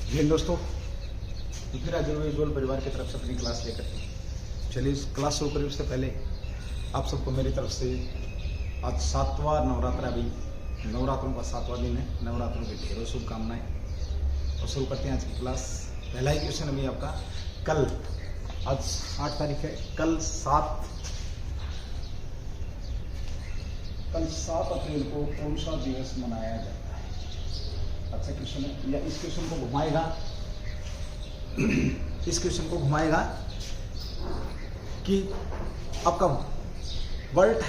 जी दोस्तों, तो फिर आज विजुअल परिवार की तरफ से अपनी क्लास लेकर चलिए इस क्लास शुरू करें। उससे पहले आप सबको मेरी तरफ से आज 7वां नवरात्र, अभी नवरात्रों का 7वां दिन है। नवरात्रों की ढेरों शुभकामनाएं और शुरू करते हैं आज की क्लास। पहला ही क्वेश्चन अभी आपका, कल आज 8 तारीख है, कल 7 अप्रैल को कौन सा दिवस मनाया जाता है? अच्छा क्वेश्चन है। या इस क्वेश्चन को घुमाएगा, इस क्वेश्चन को घुमाएगा कि आपका वर्ल्ड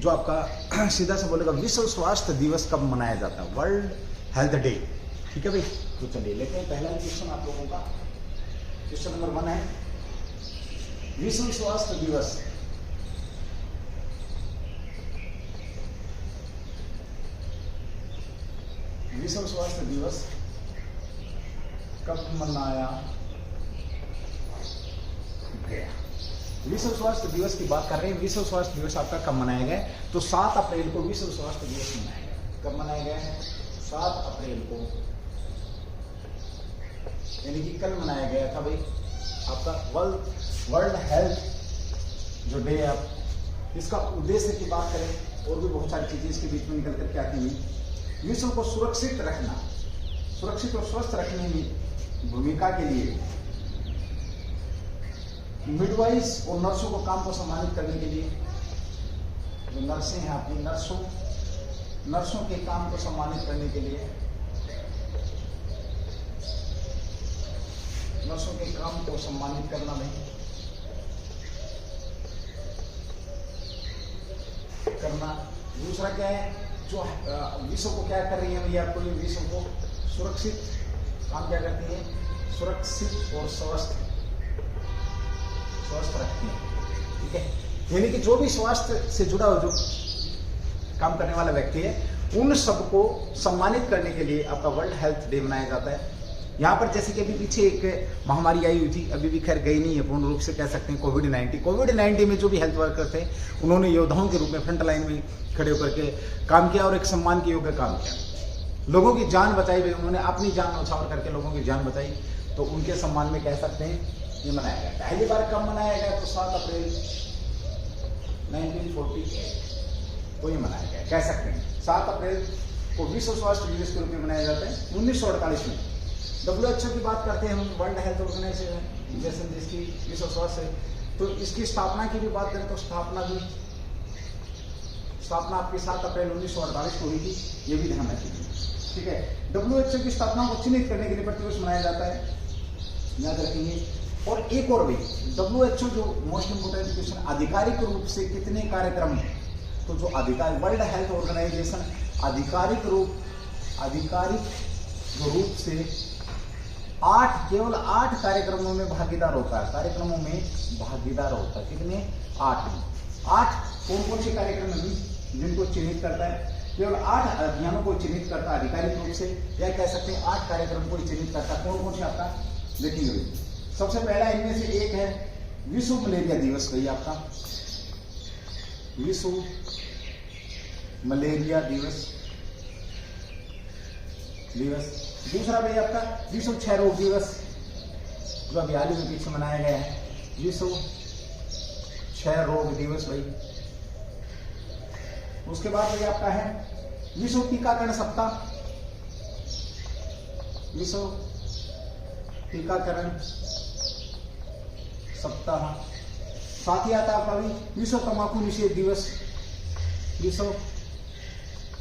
जो आपका सीधा से बोलेगा विश्व स्वास्थ्य दिवस कब मनाया जाता है? World health day. ठीक है भाई, तो चलिए लेते हैं पहला क्वेश्चन आप लोगों का। क्वेश्चन नंबर 1 है, विश्व स्वास्थ्य दिवस कब मनाया गया? विश्व स्वास्थ्य दिवस की बात कर रहे हैं। विश्व स्वास्थ्य दिवस आपका कब मनाया गया? तो 7 अप्रैल को विश्व स्वास्थ्य दिवस मनाया गया। कब मनाया गया है? 7 अप्रैल को, यानी कि कल मनाया गया था भाई आपका वर्ल्ड हेल्थ जो डे है। आप इसका उद्देश्य की बात करें और भी बहुत सारी चीजें इसके बीच में निकल करके आती हुई। विश्व को सुरक्षित रखना, सुरक्षित और स्वस्थ रखने में भूमिका के लिए मिडवाइज और नर्सों को काम को सम्मानित करने के लिए, जो नर्सें हैं आपकी, नर्सों के काम को सम्मानित करने के लिए, नर्सों के काम को सम्मानित करना नहीं करना। दूसरा क्या है, जो विश्व को क्या कर रही है भैया? आपको विश्व को सुरक्षित काम क्या करती है? सुरक्षित और स्वस्थ रखती है। ठीक है, यानी कि जो भी स्वास्थ्य से जुड़ा हो, जो काम करने वाला व्यक्ति है, उन सबको सम्मानित करने के लिए आपका वर्ल्ड हेल्थ डे मनाया जाता है। यहाँ पर जैसे कि अभी पीछे एक महामारी आई हुई थी, अभी भी खैर गई नहीं है पूर्ण रूप से कह सकते हैं, कोविड-19 में जो भी हेल्थ वर्कर थे उन्होंने योद्धाओं के रूप में फ्रंट लाइन में खड़े होकर के काम किया और एक सम्मान के योग्य काम किया। लोगों की जान बचाई, उन्होंने अपनी जान न्यौछावर करके लोगों की जान बचाई, तो उनके सम्मान में कह सकते हैं ये मनाया गया। पहली बार कब मनाया गया? तो 7 अप्रैल 1948 को ये मनाया गया। कह सकते हैं 7 अप्रैल को विश्व स्वास्थ्य दिवस के रूप में मनाया जाता है। 1948 में WHO की बात करते हैं हम, वर्ल्ड हेल्थ ऑर्गेनाइजेशन जिसकी विश्व स्वास्थ्य, तो इसकी स्थापना की भी बात करें तो स्थापना आपकी 7 अप्रैल 1948 को हुई थी, ये भी ध्यान रखिए। ठीक है, WHO की स्थापना को चिन्हित करने के लिए प्रतिवर्ष मनाया जाता है, याद रखेंगे। और एक और भी, WHO जो मोस्ट इंपोर्टेंट क्वेश्चन, आधिकारिक रूप से कितने कार्यक्रम हैं? तो जो वर्ल्ड हेल्थ ऑर्गेनाइजेशन आधिकारिक रूप से केवल 8 कार्यक्रमों में भागीदार होता है। कितने? 8 कौन से कार्यक्रम है जिनको चिन्हित करता है? केवल 8 अभियानों को चिन्हित करता है आधिकारिक रूप से, या कह सकते हैं 8 कार्यक्रम को चिन्हित करता है। कौन से आपका देखेंगे। सबसे पहला इनमें से एक है विश्व मलेरिया दिवस। भैया आपका विश्व मलेरिया दिवस। दूसरा भैया आपका विश्व क्षय रोग दिवस, जो अभी हाल ही में पीछे मनाया गया है, विश्व क्षय रोग दिवस भाई। उसके बाद भैया आपका है विश्व टीकाकरण सप्ताह, विश्व टीकाकरण सप्ताह। साथ ही आता आपका भी विश्व तंबाकू निषेध दिवस, विश्व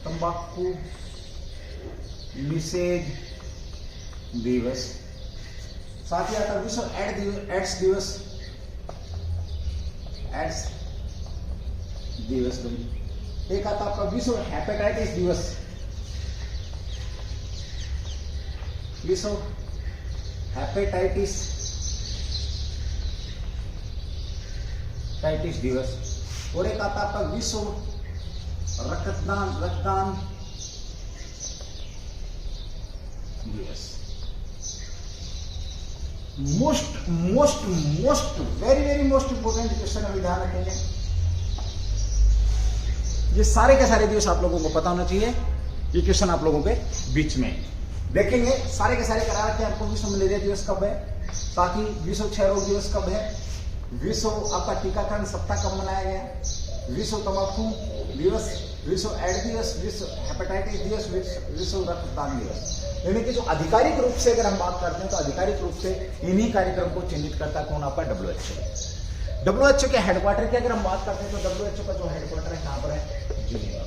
तंबाकू निषेध दिवस। साथ ही आता विश्व एड्स दिवस भाई। एक आता आपका विश्व हेपेटाइटिस दिवस, विश्व हेपेटाइटिस दिवस। और एक आता आपका विश्व रक्तदान दिवस। Most very most important question अभी ध्यान रखेंगे। ये सारे के सारे दिवस आप लोगों को पता होना चाहिए। ये क्वेश्चन आप लोगों के बीच में देखेंगे सारे के सारे करा रखे हैं आपको। विश्व मलेरिया दिवस कब है, साथ ही विश्व क्षय रोग दिवस कब है, विश्व आपका टीकाकरण सप्ताह कब मनाया गया, विश्व तंबाकू दिवस, विश्व एड्स दिवस, विश्व हेपेटाइटिस दिवस, विश्व रक्तदान दिवस। यानी कि जो आधिकारिक रूप से अगर हम बात करते हैं तो आधिकारिक रूप से इन्हीं कार्यक्रम को चिन्हित करता है कौन, आपका WHO। WHO के हेडक्वार्टर की अगर हम बात करते हैं तो WHO का जो हेडक्वार्टर है कहां पर है, जिनेवा।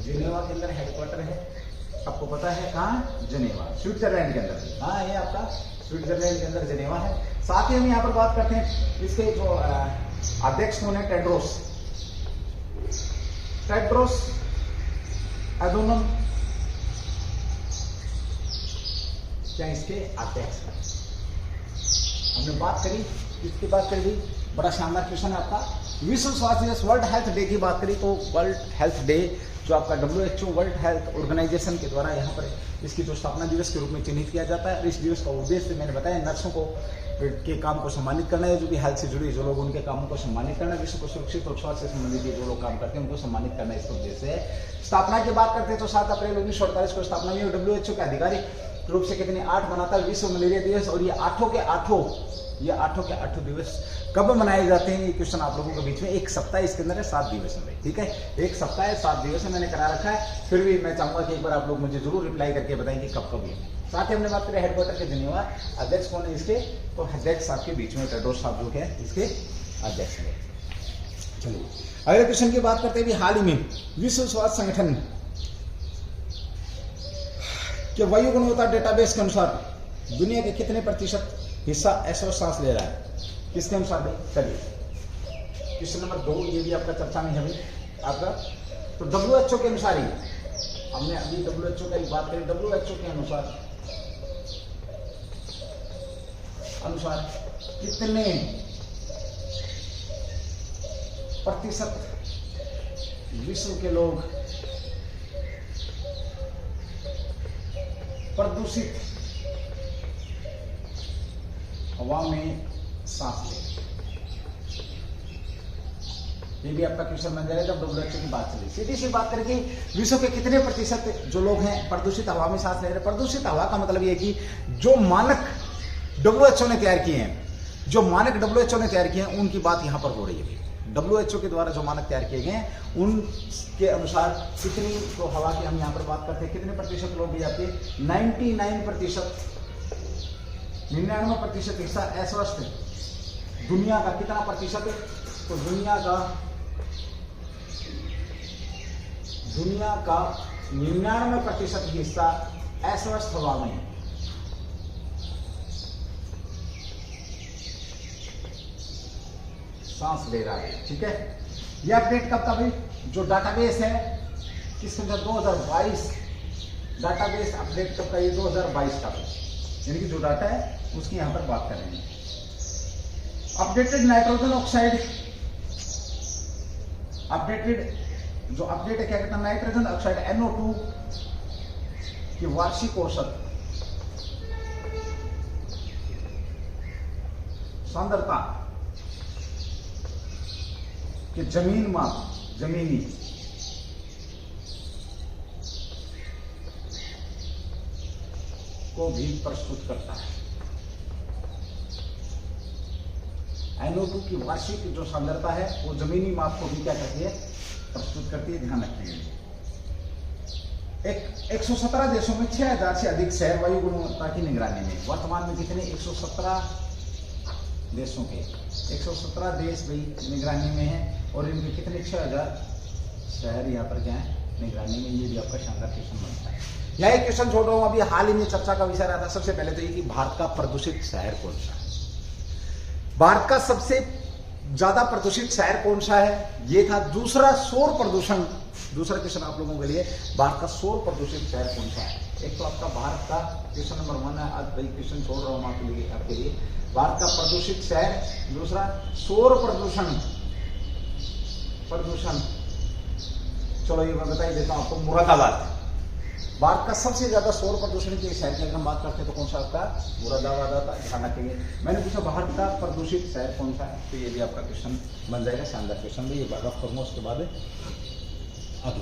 जिनेवा के अंदर हेडक्वार्टर है, आपको पता है कहां, जिनेवा, स्विट्जरलैंड के अंदर। हाँ, ये आपका स्विट्जरलैंड के अंदर जिनेवा है। साथ ही हम यहाँ पर बात करते हैं इसके जो अध्यक्ष कौन है, टेड्रोस एडोनम, क्या इसके अध्यक्ष है। हमने बात करी, इसकी बात करी, बड़ा शानदार क्वेश्चन है आपका। विश्व स्वास्थ्य दिवस, वर्ल्ड हेल्थ डे की बात करी तो वर्ल्ड हेल्थ डे जो आपका WHO वर्ल्ड हेल्थ ऑर्गेनाइजेशन के द्वारा यहाँ पर इसकी जो स्थापना दिवस के रूप में चिन्हित किया जाता है। इस दिवस का उद्देश्य मैंने बताया, नर्सों को के काम को सम्मानित करना है, जो भी हेल्थ से जुड़ी जो लोग उनके कामों को सम्मानित करना, विश्व को सुरक्षित और स्वास्थ्य से संबंधित जो लोग काम करते हैं उनको सम्मानित करना इसका उद्देश्य है। स्थापना की बात करते हैं तो 7 अप्रैल 1948 को स्थापना हुई। WHO का आधिकारिक रूप से कितने 8 मनाता है विश्व मलेरिया दिवस, और ये आठों के आठों दिवस कब मनाए जाते हैं, ये क्वेश्चन आप लोगों के बीच में। एक सप्ताह इसके अंदर है, 7 दिवस में, ठीक है, एक सप्ताह है, 7 दिवस है, मैंने करा रखा है। फिर भी मैं चाहूंगा कि एक बार आप लोग मुझे जरूर रिप्लाई करके बताएं कि कब कब ये। साथ ही हमने बात करें हेडक्वार्टर के जिनेवा, अध्यक्ष कौन है इसके, तो अध्यक्ष साहब के बीच में टेड्रोस साहब जो है इसके अध्यक्ष है। चलिए अगले क्वेश्चन की बात करते हैं। हाल ही में विश्व स्वास्थ्य संगठन के वायु गुणवत्ता डेटाबेस के अनुसार दुनिया के कितने प्रतिशत हिस्सा श्वास ले रहा है, किसके अनुसार भाई। चलिए क्वेश्चन नंबर 2, ये भी आपका चर्चा में है भाई आपका। तो WHO के अनुसार ही हमने अभी WHO की बात करी। WHO के अनुसार कितने प्रतिशत विश्व के लोग प्रदूषित हवा में सांस ले। ये भी आपका क्वेश्चन बन जाएगा जब WHO की बात चली। सीधी सी बात करें कि विश्व के कितने प्रतिशत जो लोग हैं प्रदूषित हवा में सांस ले रहे हैं। प्रदूषित हवा का मतलब ये कि जो मानक WHO ने तैयार किए हैं, जो मानक WHO ने तैयार किए हैं उनकी बात यहां पर हो रही है। WHO के द्वारा जो मानक तैयार किए गए हैं उनके अनुसार कितनी तो हवा की हम यहां पर बात करते हैं, कितने प्रतिशत लोग भी आपके 99% हिस्सा अस्वस्थ है। दुनिया का कितना प्रतिशत है, तो दुनिया का 99% हिस्सा अस्वस्थ हवा में है। सांस ले रहा है, ठीक है। यह अपडेट कब का भाई, जो डाटाबेस है किसके अंदर 2022 डाटाबेस अपडेट कब का, ये 2022 का, यानी कि जो डाटा है उसकी यहां पर बात कर रहे हैं। अपडेटेड नाइट्रोजन ऑक्साइड, अपडेटेड जो अपडेट है क्या कहता है, नाइट्रोजन ऑक्साइड NO2 की वार्षिक औसत सांद्रता के जमीनी को भी प्रस्तुत करता है। NO2 की वार्षिक जो सांद्रता है वो जमीनी माप को भी क्या करती है, प्रस्तुत करती है। ध्यान रखिए 117 देशों में 6000 से अधिक शहर वायु गुणवत्ता की निगरानी में। वर्तमान में कितने 117 देशों के 117 देश भी निगरानी में है, और इनके कितने 6000 शहर यहाँ पर क्या है निगरानी में। ये भी आपका शानदार क्वेश्चन बनता है। यह एक क्वेश्चन छोड़ रहा हूं, अभी हाल ही में चर्चा का विषय रहा था। सबसे पहले तो ये कि भारत का प्रदूषित शहर कौन सा है, भारत का सबसे ज्यादा प्रदूषित शहर कौन सा है, ये था। दूसरा शोर प्रदूषण, दूसरा क्वेश्चन आप लोगों के लिए, भारत का शोर प्रदूषित शहर कौन सा है। एक तो आपका भारत का क्वेश्चन नंबर 1 है, आज भाई क्वेश्चन छोड़ रहा हूं आपके लिए भारत का प्रदूषित शहर। दूसरा शोर प्रदूषण, चलो ये मैं बता ही देता हूं आपको, मुरादाबाद। भारत का सबसे ज्यादा शोर प्रदूषण के शहर की अगर हम बात करते हैं तो कौन सा आपका मुरादाबाद आता है। ध्यान रखेंगे, मैंने पूछा भारत का प्रदूषित शहर कौन सा है, तो ये भी आपका क्वेश्चन बन जाएगा। शानदार क्वेश्चन भी ये रफ करूंगा, उसके बाद आगे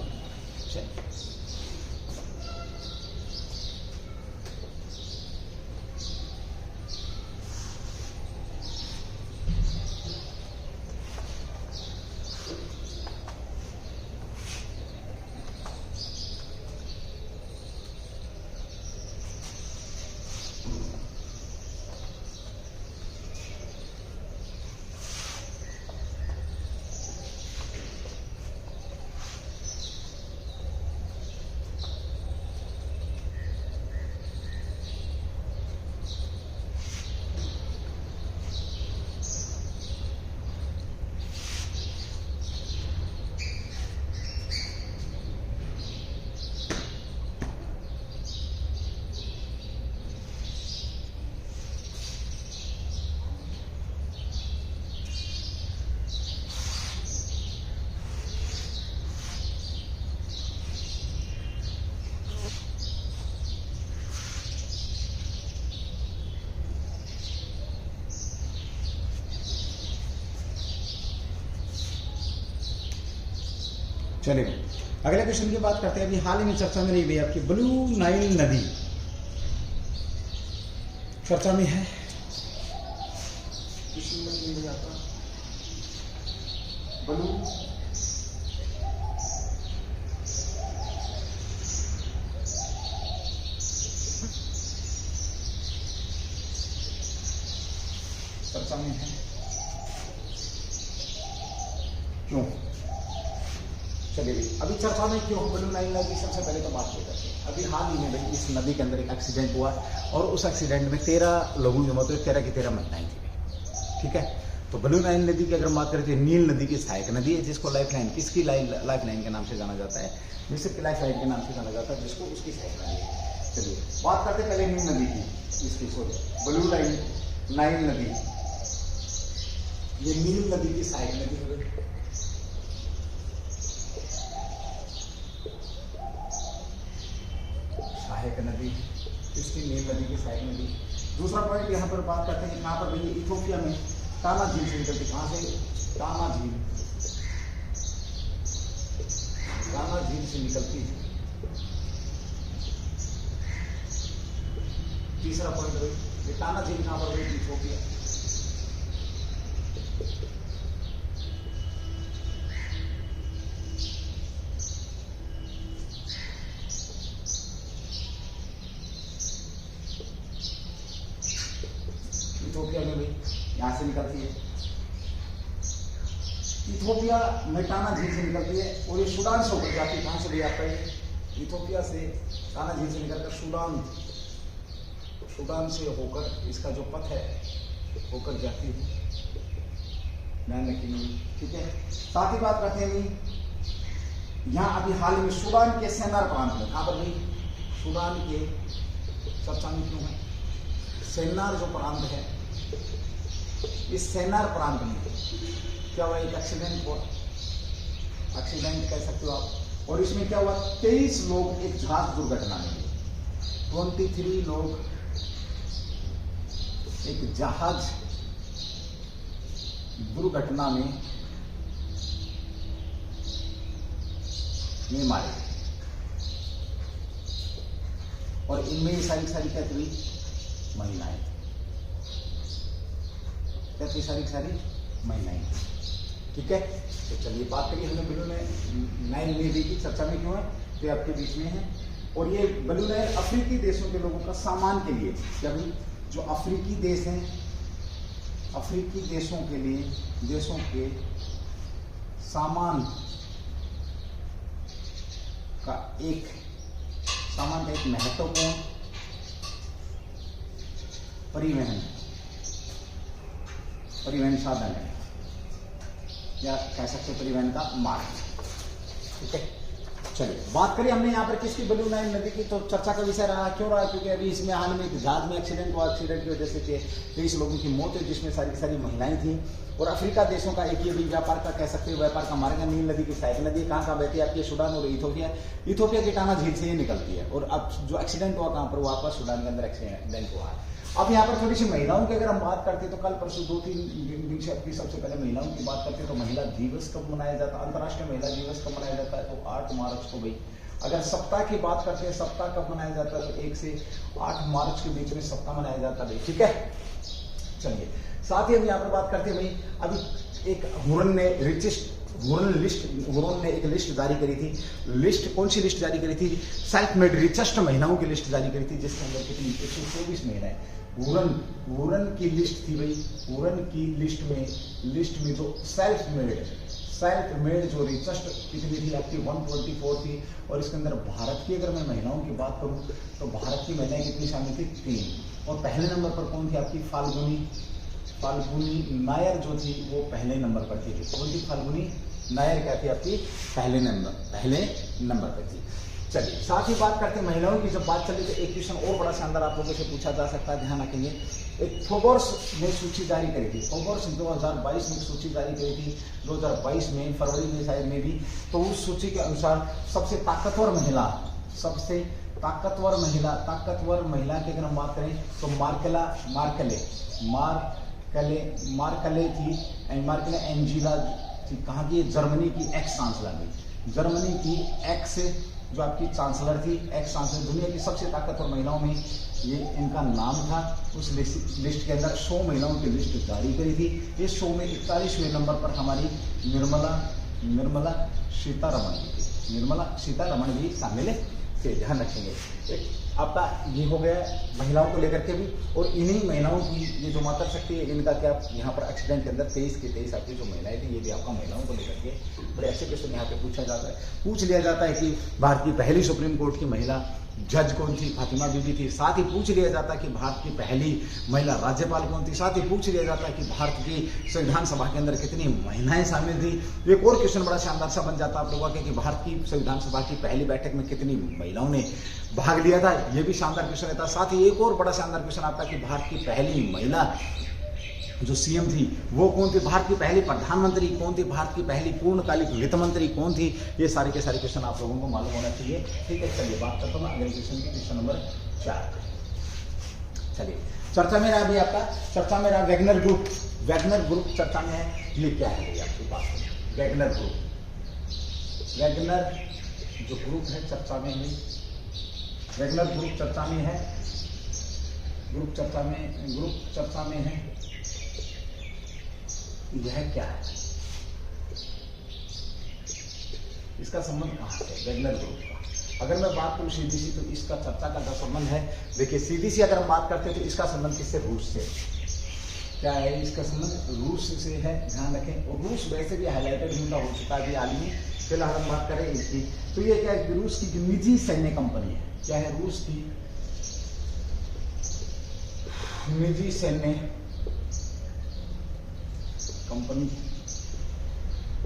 चलिए अगले क्वेश्चन की बात करते हैं। अभी हाल ही में चर्चा में रही हुई आपकी ब्लू नाइल नदी चर्चा में है। आपका ब्लू चर्चा में है, क्यों? चलिए अभी चर्चा में क्यों ब्लू नाइल नदी, सबसे पहले तो बात ये करते हैं। अभी हाल ही में भाई इस नदी के अंदर एक एक्सीडेंट हुआ और उस एक्सीडेंट में 13 लोगों की मौत हुई, 13 की 13 महिलाएं थी। ठीक है, तो ब्लू नाइल नदी की अगर बात करें तो नील नदी की सहायक नदी है, जिसको लाइफ लाइन, किसकी लाइफ लाइन के नाम से जाना जाता है? मिस्र की लाइफ लाइन के नाम से जाना जाता है, जिसको उसकी सहायक नदी है। चलिए बात करते पहले नील नदी की, इसकी सॉरी ब्लू नाइल नदी, ये नील नदी की सहायक नदी हो गई। सहायक नदी, इसकी नील नदी की सहायक नदी। दूसरा पॉइंट यहाँ पर बात करते हैं, कहाँ पर भैया? इथियोपिया में टाना झील से निकलती। कहाँ से? टाना झील, टाना झील से निकलती है। तीसरा पॉइंट भाई, टाना झील कहाँ पर गई? इथियोपिया। इथियोपिया में भाई यहां से निकलती है, इथियोपिया में टाना झील से निकलती है और ये सूडान से होकर जाती है। कहां से भी आपका इथियोपिया से टाना झील से निकलकर सूडान से होकर इसका जो पथ है होकर जाती है, ध्यान रखिए। ठीक है, साथ ही बात करते हैं यहाँ अभी हाल में सूडान के सेनार प्रांत में, कहां पर भी? सूडान के चर्चा में क्यों है? सेनार जो प्रांत है, इस सेनार प्रांत में क्या हुआ? एक एक्सीडेंट हुआ, एक्सीडेंट कह सकते हो आप। और इसमें क्या हुआ? 23 लोग एक जहाज दुर्घटना में, 23 लोग एक जहाज दुर्घटना में मारे गए। और इनमें सारी क्या थी? महिलाएं। क्या थी? सारी महिलाएं। ठीक है, तो चलिए बात करिए हमने ब्लू नाइल नदी की चर्चा में क्यों है, तो आपके बीच में है। और ये ब्लू नाइल अफ्रीकी देशों के लोगों का सामान के लिए, क्या भाई? जो अफ्रीकी देश हैं, अफ्रीकी देशों के लिए, देशों के सामान का एक महत्वपूर्ण परिवहन साधन है, या कह सकते परिवहन का मार्ग। ठीक है, चलिए बात करिए हमने यहाँ पर किसकी? ब्लू नाइल नदी की। तो चर्चा का विषय रहा, क्यों रहा? क्योंकि अभी इसमें हाल में एक जहाज में एक्सीडेंट हुआ, एक्सीडेंट की वजह से 23 लोगों की मौत हुई, जिसमें सारी महिलाएं थी। और अफ्रीका देशों का एक ये भी व्यापार का कह सकते हैं, व्यापार का मार्ग है। नील नदी की सहायक नदी कहाँ बहती है? आपकी सूडान और इथियोपिया की टाना झील से ये निकलती है। और अब जो एक्सीडेंट हुआ कहाँ पर? वो आपका सूडान के अंदर एक्सीडेंट हुआ है। अब यहाँ पर थोड़ी सी महिलाओं की अगर हम बात करते हैं तो कल परसों 2-3 दिन से अपनी सबसे पहले महिलाओं की बात करते हैं तो महिला दिवस कब मनाया जाता है? अंतर्राष्ट्रीय महिला दिवस कब मनाया जाता है? तो 8 मार्च को भाई। अगर सप्ताह की बात करते हैं, सप्ताह कब मनाया जाता है? तो 1 से 8 मार्च के बीच में सप्ताह मनाया जाता है। ठीक है, चलिए साथ ही हम यहाँ पर बात करते हैं भाई, अभी एक हुरन ने एक लिस्ट जारी करी थी। लिस्ट कौन सी लिस्ट जारी करी थी? सेल्फ मेड रिचेस्ट महिलाओं की लिस्ट जारी करी थी, जिसके अंदर कितनी? 124 महिलाएं। हुरन की लिस्ट थी भाई। हुरन की लिस्ट में जो सेल्फ मेड जो रिचेस्ट कितनी थी? आपकी 124 थी। और इसके अंदर भारत की अगर मैं महिलाओं की बात करूं तो भारत की महिलाएं कितनी शामिल थी? 3। और पहले नंबर पर कौन थी? आपकी फाल्गुनी नायर जो थी वो पहले नंबर पर थी। कौन थी? फाल्गुनी नायर क्या थी? आपकी पहले नंबर पर थी। चलिए साथ ही बात करते हैं महिलाओं की। जब बात चली तो एक क्वेश्चन और बड़ा शानदार आप लोगों से पूछा जा सकता है, ध्यान रखेंगे। एक फोर्ब्स ने सूची जारी करी थी। फोर्ब्स 2022 में सूची जारी करी थी, 2022 में फरवरी में शायद में भी। तो उस सूची के अनुसार सबसे ताकतवर महिला की अगर हम बात करें तो मार्कले एंजिला थी। कहाँ की? जर्मनी की एक्स चांसलर थी। जर्मनी की एक्स जो आपकी चांसलर थी, एक्स चांसलर, दुनिया की सबसे ताकतवर महिलाओं में ये इनका नाम था। उस लिस्ट के अंदर 100 महिलाओं की लिस्ट जारी करी थी। इस 100 में 41वें नंबर पर हमारी निर्मला सीतारमण भी थी। निर्मला सीतारमण भी शामिल थे, ध्यान रखेंगे। आपका ये हो गया महिलाओं को लेकर के भी, और इन्हीं महिलाओं की ये जो माता शक्ति है, इनका क्या यहाँ पर एक्सीडेंट के अंदर 23 के 23 आपकी जो महिलाएं थी, ये भी आपका महिलाओं को लेकर के बड़े अच्छे क्वेश्चन यहाँ पे पूछा जाता है। पूछ लिया जाता है कि भारत की पहली सुप्रीम कोर्ट की महिला जज कौन थी, फातिमा बीबी थी। साथ ही पूछ लिया जाता है कि भारत की पहली महिला राज्यपाल कौन थी। साथ ही पूछ लिया जाता है कि भारत की संविधान सभा के अंदर कितनी महिलाएं शामिल थी। एक और क्वेश्चन बड़ा शानदार सा बन जाता है आप लोगों का कि भारत की संविधान सभा की पहली बैठक में कितनी महिलाओं ने भाग लिया था, ये भी शानदार क्वेश्चन रहता है। साथ ही एक और बड़ा शानदार क्वेश्चन आता है कि भारत की पहली महिला जो सीएम थी वो कौन थी, भारत की पहली प्रधानमंत्री कौन थी, भारत की पहली पूर्णकालिक वित्त मंत्री कौन थी। ये सारे के सारे क्वेश्चन आप लोगों को मालूम होना चाहिए, ठीक है। चलिए बात करता हूँ अगले क्वेश्चन की, क्वेश्चन नंबर 4। चलिए चर्चा में रहा, अभी आपका चर्चा में रहा वैगनर ग्रुप। वैगनर ग्रुप चर्चा में है, ये क्या है आपके पास वैगनर ग्रुप। वैगनर जो ग्रुप है चर्चा में है, वैगनर ग्रुप चर्चा में है, ग्रुप चर्चा में है। यह क्या है, इसका संबंध कहां से, वैगनर ग्रुप का। अगर मैं बात करूं सीधी सी, तो इसका चर्चा का जो संबंध है, देखिए सीधी सी अगर हम बात करते हैं तो इसका संबंध किससे, रूस से। क्या है इसका संबंध, रूस से है, ध्यान रखें। और रूस वैसे भी हाईलाइटेड हो चुका है आदमी। फिलहाल हम बात करें इसकी, तो ये क्या है, रूस की निजी सैन्य कंपनी है। क्या है, रूस की निजी सैन्य कंपनी।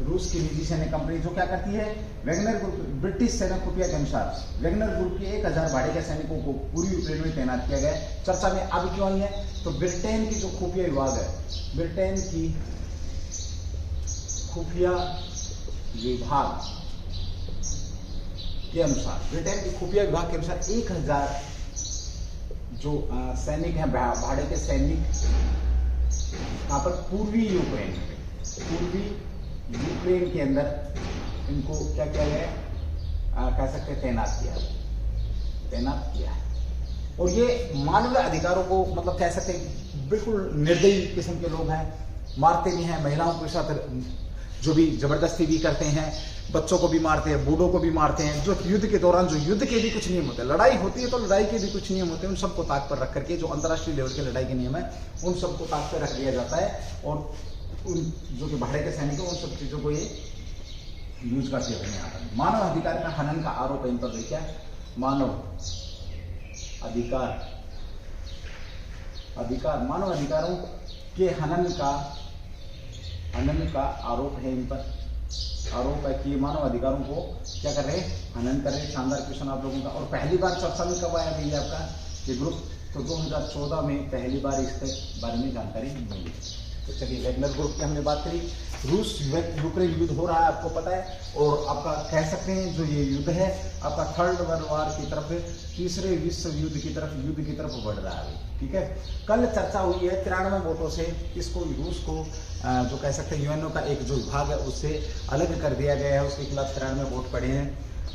रूस की निजी सैन्य कंपनी जो क्या करती है, वैगनर ग्रुप, ब्रिटिश सेना खुफिया के अनुसार वैगनर ग्रुप के 1000 भाड़े के सैनिकों को पूरी यूक्रेन में तैनात किया गया। चर्चा में अब क्यों आई है, तो ब्रिटेन की जो खुफिया विभाग है, ब्रिटेन की खुफिया विभाग के अनुसार, ब्रिटेन की खुफिया विभाग के अनुसार 1000 जो सैनिक हैं, भाड़े के सैनिक यहाँ पर पूर्वी यूक्रेन के अंदर इनको क्या किया गया, कह सकते हैं तैनात किया है। और ये मानवीय अधिकारों को मतलब कह सकते हैं बिल्कुल निर्दयी किस्म के लोग हैं, मारते भी हैं, महिलाओं के साथ जो भी जबरदस्ती भी करते हैं, बच्चों को भी मारते हैं, बूढ़ों को भी मारते हैं। जो युद्ध के दौरान जो युद्ध के भी कुछ नियम होते हैं, लड़ाई होती है तो लड़ाई के भी कुछ नियम होते हैं, उन सबको ताक पर रख करके जो अंतर्राष्ट्रीय लेवल के लड़ाई के नियम है उन सबको ताक पर रख दिया जाता है। और उन जो कि भाड़े के सैनिक है उन सब चीजों को ये यूज करते हैं। यहाँ पर मानव अधिकार का हनन का आरोप है इन पर। देखिए मानव अधिकारों के हनन का आरोप है इन पर। आरोप है कि मानव अधिकारों को क्या कर रहे हैं, हनन कर रहे हैं। शानदार क्वेश्चन आप लोगों का। और पहली बार चर्चा में कब आया भैया आपका ये ग्रुप, तो 2014 में पहली बार इसके बारे में जानकारी मिली। तो चलिए वैगनर ग्रुप की हमने बात करी। रूस यूक्रेन युद्ध हो रहा है आपको पता है, और आपका कह सकते हैं जो ये युद्ध है आपका थर्ड वर्ल्ड वॉर की तरफ, तीसरे विश्व युद्ध की तरफ बढ़ रहा है। ठीक है, कल चर्चा हुई है 93 वोटों से इसको रूस को जो कह सकते हैं यूएनओ का एक जो विभाग है उससे अलग कर दिया गया है। उसके खिलाफ 93 वोट पड़े हैं।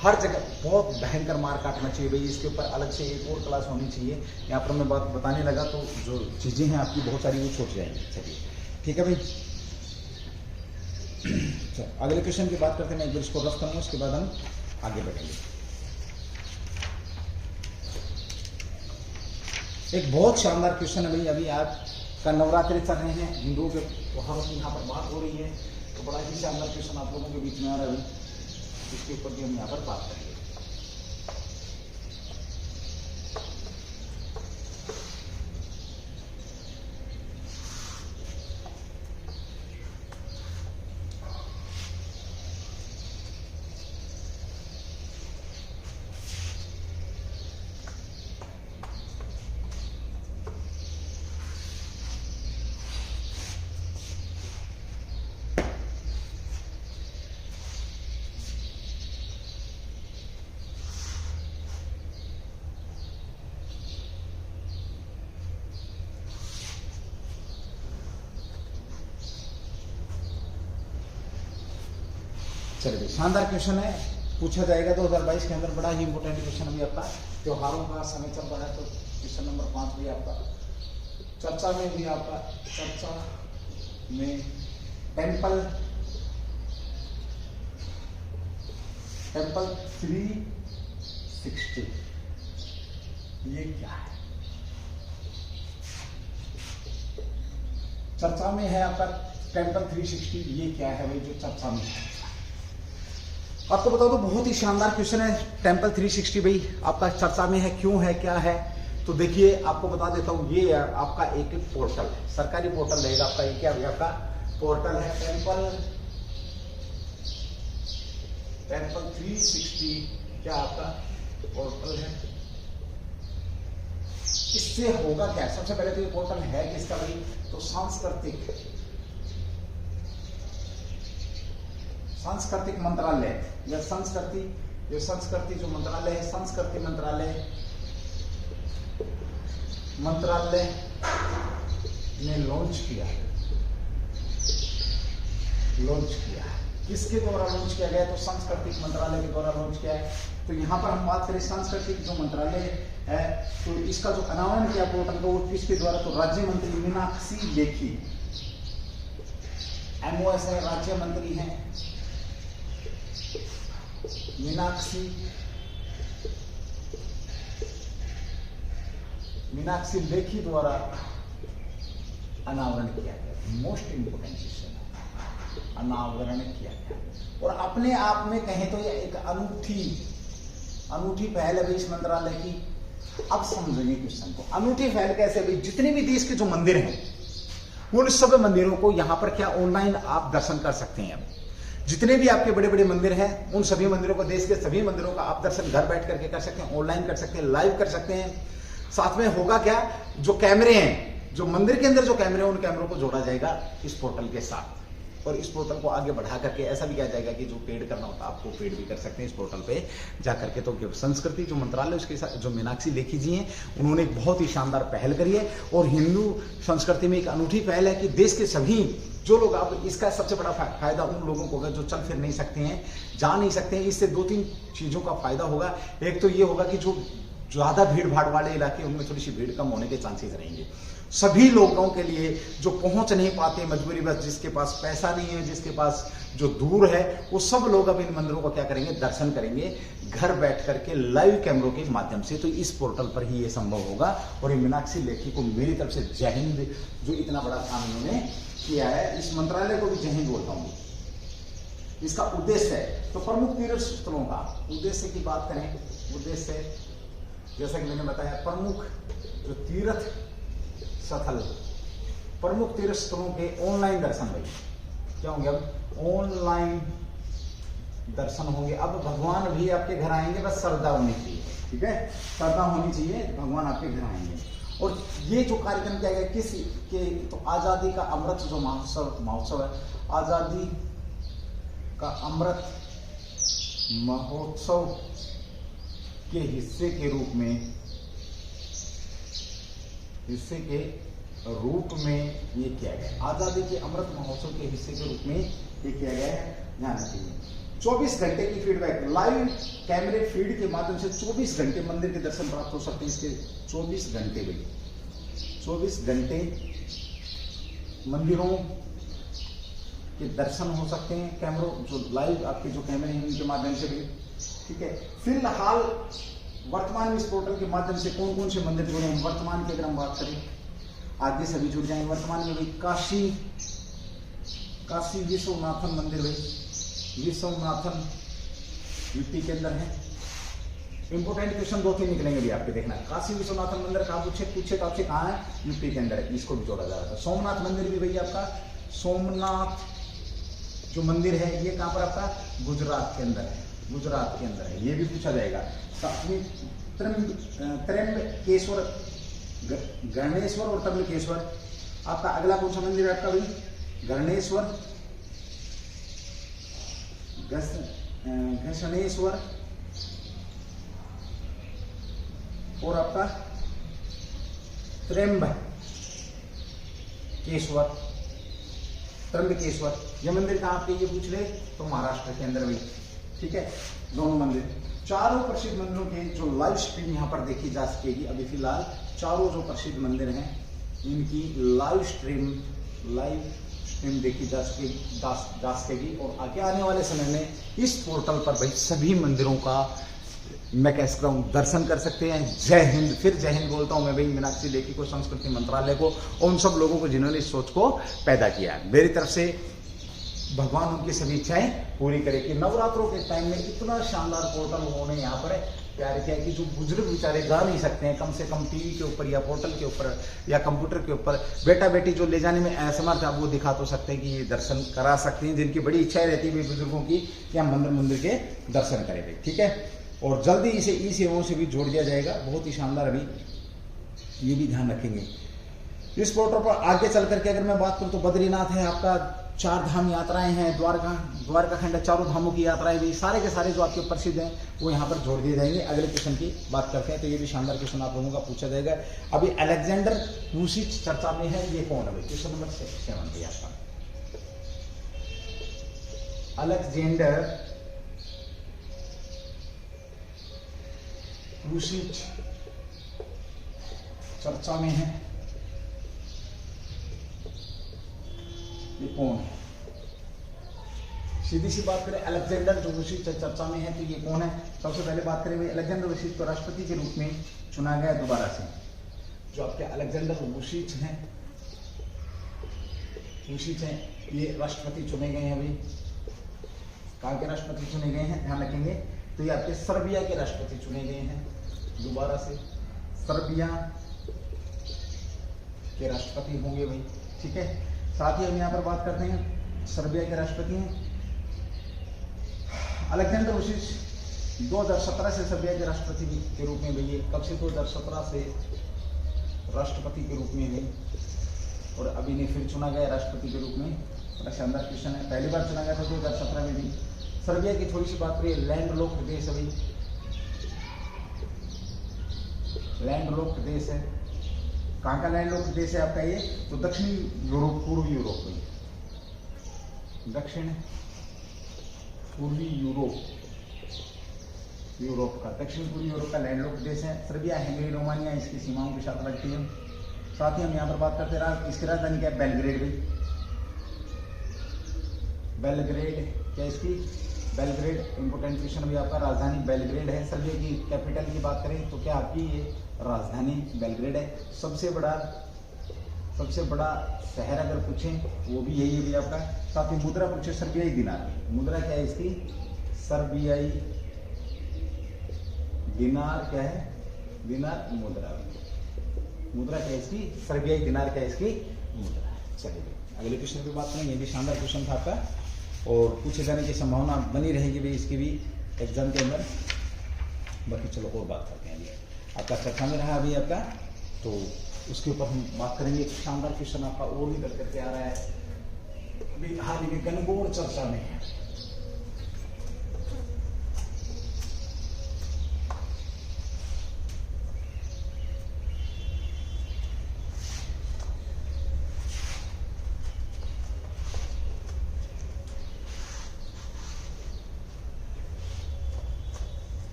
हर जगह बहुत भयंकर मार काटना चाहिए भाई, इसके ऊपर अलग से एक और क्लास होनी चाहिए। यहाँ पर मैं बात बताने लगा तो जो चीजें हैं आपकी बहुत सारी वो छूट जाएंगी। चलिए ठीक है भाई, अगले क्वेश्चन की बात करते हैं। मैं एक बार इसको रफ करूंगा, उसके बाद हम आगे बढ़ेंगे। एक बहुत शानदार क्वेश्चन है भाई। अभी आज का नवरात्रि चल रहे हैं, हिंदुओं के त्योहारों की यहाँ पर बात हो रही है, तो बड़ा ही शानदार क्वेश्चन आप लोगों के बीच में आ रहा है, इसके ऊपर भी हम यहाँ पर बात करेंगे। चलिए शानदार क्वेश्चन है, पूछा जाएगा 2022 के अंदर, बड़ा ही इंपोर्टेंट क्वेश्चन भी आपका। त्योहारों का समय चल रहा है तो क्वेश्चन नंबर 5 भी आपका चर्चा में भी आपका चर्चा में टेम्पल 360 ये क्या है? चर्चा में है आपका टेम्पल 360, ये क्या है भाई जो चर्चा में है? आपको बता दो बहुत ही शानदार क्वेश्चन है। टेम्पल 360 भाई आपका चर्चा में है, क्यों है, क्या है? तो देखिए आपको बता देता हूं, ये आपका एक पोर्टल है, सरकारी पोर्टल रहेगा आपका। ये क्या है? आपका पोर्टल है टेम्पल 360, क्या आपका पोर्टल है। इससे होगा क्या? सबसे पहले तो ये पोर्टल है किसका भाई? तो सांस्कृतिक मंत्रालय या संस्कृति जो मंत्रालय है, संस्कृति मंत्रालय ने लॉन्च किया है। किसके द्वारा लॉन्च किया गया? तो सांस्कृतिक मंत्रालय के द्वारा लॉन्च किया है। तो यहाँ पर हम बात करें सांस्कृतिक जो मंत्रालय है, तो इसका जो अनावरण किया पोर्टल को, किसके द्वारा? तो राज्य मंत्री मीनाक्षी लेखी, MOS है, राज्य मंत्री हैं मीनाक्षी लेखी द्वारा अनावरण किया गया। मोस्ट इंपोर्टेंट क्वेश्चन है, अनावरण किया गया। और अपने आप में कहें तो ये एक अनूठी पहल है इस मंत्रालय की। अब समझेंगे क्वेश्चन को, अनूठी पहल कैसे भाई? जितने भी देश के जो मंदिर हैं उन सब मंदिरों को यहां पर क्या ऑनलाइन आप दर्शन कर सकते हैं। जितने भी आपके बड़े बड़े मंदिर हैं उन सभी मंदिरों को, देश के सभी मंदिरों का आप दर्शन घर बैठ करके कर सकते हैं, ऑनलाइन कर सकते हैं, लाइव कर सकते हैं। साथ में होगा क्या? जो कैमरे हैं, जो मंदिर के अंदर जो कैमरे हैं, उन कैमरों को जोड़ा जाएगा इस पोर्टल के साथ। और इस पोर्टल को आगे बढ़ा करके ऐसा भी किया जाएगा कि जो पेड करना होता है आपको पेड भी कर सकते हैं इस पोर्टल पे जा करके। तो संस्कृति जो मंत्रालय उसके साथ जो मीनाक्षी लेखी जी हैं, उन्होंने एक बहुत ही शानदार पहल करी है। और हिंदू संस्कृति में एक अनूठी पहल है कि देश के सभी जो लोग, अब इसका सबसे बड़ा फायदा उन लोगों को होगा जो चल फिर नहीं सकते हैं, जा नहीं सकते हैं। इससे 2-3 चीजों का फायदा होगा। एक तो ये होगा कि जो ज्यादा भीड़ भाड़ वाले इलाके, उनमें थोड़ी सी भीड़ कम होने के चांसेस रहेंगे। सभी लोगों के लिए जो पहुंच नहीं पाते मजबूरी बस, जिसके पास पैसा नहीं है, जिसके पास जो दूर है, वो सब लोग अब इन मंदिरों को क्या करेंगे? दर्शन करेंगे घर बैठ करके लाइव कैमरों के माध्यम से। तो इस पोर्टल पर ही ये संभव होगा। और ये मीनाक्षी लेखी को मेरी तरफ से जय हिंद, जो इतना बड़ा काम इन्होंने किया है। इस मंत्रालय को भी जय हिंद बोलता हूँ। इसका उद्देश्य है, तो प्रमुख तीर्थ स्थलों का उद्देश्य की बात करें, उद्देश्य जैसा कि मैंने बताया, प्रमुख जो तीर्थ स्थलों के ऑनलाइन दर्शन भाई क्या होंगे? अब ऑनलाइन दर्शन होंगे। अब भगवान भी आपके घर आएंगे, बस श्रद्धा होनी चाहिए, ठीक है? श्रद्धा होनी चाहिए, भगवान आपके घर आएंगे। और ये जो कार्यक्रम किया गया किस के? तो आजादी का अमृत जो महोत्सव है, आजादी का अमृत महोत्सव के हिस्से के रूप में ये किया गया। आजादी के अमृत महोत्सव के हिस्से के रूप में ये किया गया है, ध्यान रखिए। 24 घंटे की फीडबैक, लाइव कैमरे फीड के माध्यम से 24 घंटे मंदिर के दर्शन प्राप्त हो सकते हैं। इसके 24 घंटे भाई, 24 घंटे मंदिरों के दर्शन हो सकते हैं, कैमरों जो लाइव आपके जो कैमरे हैं उनके माध्यम से भी, ठीक है? फिलहाल वर्तमान में इस पोर्टल के माध्यम से कौन कौन से मंदिर जुड़े हैं? वर्तमान की अगर हम बात करें, आगे सभी जुड़ जाएंगे। वर्तमान में भाई काशी विश्वनाथन मंदिर, भाई विश्वनाथन यूपी के अंदर है। इंपोर्टेंट क्वेश्चन 2-3 निकलेंगे भी आपके, देखना। काशी विश्वनाथन मंदिर कहाँ पूछे तो आपसे कहाँ है? यूपी के अंदर है, इसको भी जोड़ा जा रहा था। सोमनाथ मंदिर भी भैया आपका, सोमनाथ जो मंदिर है ये कहाँ पर आपका? गुजरात के अंदर है, ये भी पूछा जाएगा। त्र्यंबकेश्वर, गणेश्वर और त्र्यंबकेश्वर आपका अगला कौन सा मंदिर है आपका भाई? गणेश्वर, घृष्णेश्वर और आपका त्र्यंबकेश्वर। त्र्यंबकेश्वर। ये मंदिर कहाँ आपके ये पूछ ले तो महाराष्ट्र के अंदर भी, ठीक है। दोनों मंदिर, चारों प्रसिद्ध मंदिरों के जो लाइव स्ट्रीम यहाँ पर देखी जा सकेगी। अभी फिलहाल चारों जो प्रसिद्ध मंदिर हैं इनकी लाइव स्ट्रीम देखी जा सकेगी। और आगे आने वाले समय में इस पोर्टल पर भाई सभी मंदिरों का मैं कह सकता हूँ दर्शन कर सकते हैं। जय हिंद, फिर जय हिंद बोलता हूँ मैं भाई मीनाक्षी लेखी को, संस्कृति मंत्रालय को और उन सब लोगों को जिन्होंने इस सोच को पैदा किया। मेरी तरफ से भगवान उनकी सभी इच्छाएं पूरी करे कि नवरात्रों के टाइम में इतना शानदार पोर्टल उन्होंने यहाँ पर तैयार किया कि जो बुजुर्ग बेचारे जा नहीं सकते हैं, कम से कम टीवी के ऊपर या पोर्टल के ऊपर या कंप्यूटर के ऊपर बेटा बेटी जो ले जाने में असमर्थ आप वो दिखा तो सकते हैं कि ये दर्शन करा सकते हैं, जिनकी बड़ी इच्छाएं रहती है बुजुर्गों की कि हम मंदिर के दर्शन करें भाई, ठीक है। और जल्दी इसे ई सेवाओं से भी जोड़ दिया जाएगा, बहुत ही शानदार। अभी ये भी ध्यान रखेंगे। इस पोर्टल पर आगे चल करके अगर मैं बात करूं तो बद्रीनाथ है आपका, 4 धाम यात्राएं हैं, द्वारका खंड, चारों धामों की यात्राएं भी सारे के सारे जो आपके प्रसिद्ध हैं वो यहाँ पर जोड़ दिए जाएंगे। अगले क्वेश्चन की बात करते हैं तो ये भी शानदार क्वेश्चन आप लोगों का पूछा जाएगा। अभी अलेक्जेंडर वुसिच चर्चा में है, ये कौन है भाई? क्वेश्चन नंबर 7 भैया आपका अलेक्जेंडर वुसिच चर्चा में है, ये कौन है? सीधी सी बात करें, अलेक्जेंडर जो वुसिच चर्चा में है तो ये कौन है? सबसे पहले बात करें भाई अलेक्जेंडर वुसिच को राष्ट्रपति के रूप में चुना गया दोबारा से। जो आपके अलेक्जेंडर वुसिच हैं ये राष्ट्रपति चुने गए हैं भाई। कहाँ के राष्ट्रपति चुने गए हैं ध्यान रखेंगे, तो ये आपके सर्बिया के राष्ट्रपति चुने गए हैं दोबारा से। सर्बिया के राष्ट्रपति होंगे भाई, ठीक है। साथ ही हम यहाँ पर बात करते हैं सर्बिया के राष्ट्रपति हैं अलेक्जेंडर वुसिच। 2017 से सर्बिया के राष्ट्रपति के रूप में भाई, कब से? 2017 से राष्ट्रपति के रूप में भाई, और अभी ने फिर चुना गया राष्ट्रपति के रूप में। बड़ा शानदार क्वेश्चन है, पहली बार चुना गया था 2017 में भी। सर्बिया की थोड़ी सी बात करिए, लैंडलॉक्ड देश है भाई, लैंडलॉक्ड देश है। कहाँ का लैंडलॉक्ड देश है आपका ये? तो दक्षिणी यूरोप, पूर्वी यूरोप में, दक्षिण पूर्वी यूरोप का, दक्षिण पूर्वी यूरोप का लैंडलॉक्ड देश है सर्बिया। हंगरी, रोमानिया इसकी सीमाओं के साथ लगती है। साथ ही हम यहाँ पर बात करते हैं इसकी राजधानी क्या है? बेलग्रेड भाई, बेलग्रेड क्या इसकी? बेलग्रेड। इंपोर्टेंट क्वेश्चन भी आपका, राजधानी बेलग्रेड है। सर्बिया की कैपिटल की बात करें तो क्या आपकी ये राजधानी बेलग्रेड है। सबसे बड़ा शहर अगर पूछें वो भी यही है भी आपका। साथ ही मुद्रा पूछे सर्बियाई दिनार, मुद्रा क्या है इसकी? सर्बियाई दिनार क्या है? दिनार मुद्रा, मुद्रा क्या है इसकी? सर्बियाई दिनार क्या है इसकी? मुद्रा है। चलिए अगले क्वेश्चन की बात करें, ये भी शानदार क्वेश्चन था आपका और पूछे जाने की संभावना बनी रहेगी भी इसकी भी एग्जाम के अंदर। बाकी चलो और बात करते हैं। अभी आपका चर्चा में रहा अभी आपका, तो उसके ऊपर हम बात करेंगे। एक शानदार क्वेश्चन आपका और भी करके आ रहा है अभी हाल ही में, गणगौर चर्चा में है।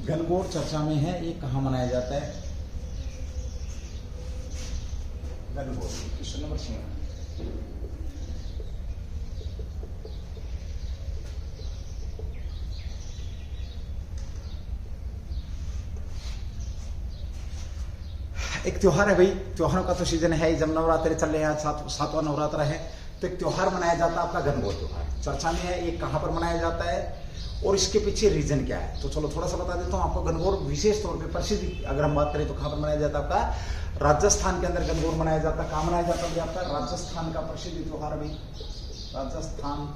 गणगौर चर्चा में है, ये कहाँ मनाया जाता है? Gangaur question number 6। एक त्योहार है भाई, त्योहारों का तो सीजन है, जब नवरात्रे चल रहे हैं, सातवां नवरात्रा है, तो एक त्योहार मनाया जाता है आपका गणगौर त्योहार। चर्चा में है, ये कहाँ पर मनाया जाता है और इसके पीछे रीजन क्या है? तो चलो थोड़ा सा बता देता हूँ आपको। गणगौर विशेष तौर पे प्रसिद्ध अगर हम बात करें तो कहाँ पर मनाया जाता है आपका? राजस्थान के अंदर गणगौर मनाया जाता है। कहाँ मनाया जाता है आपका? राजस्थान का प्रसिद्ध त्योहार भाई, राजस्थान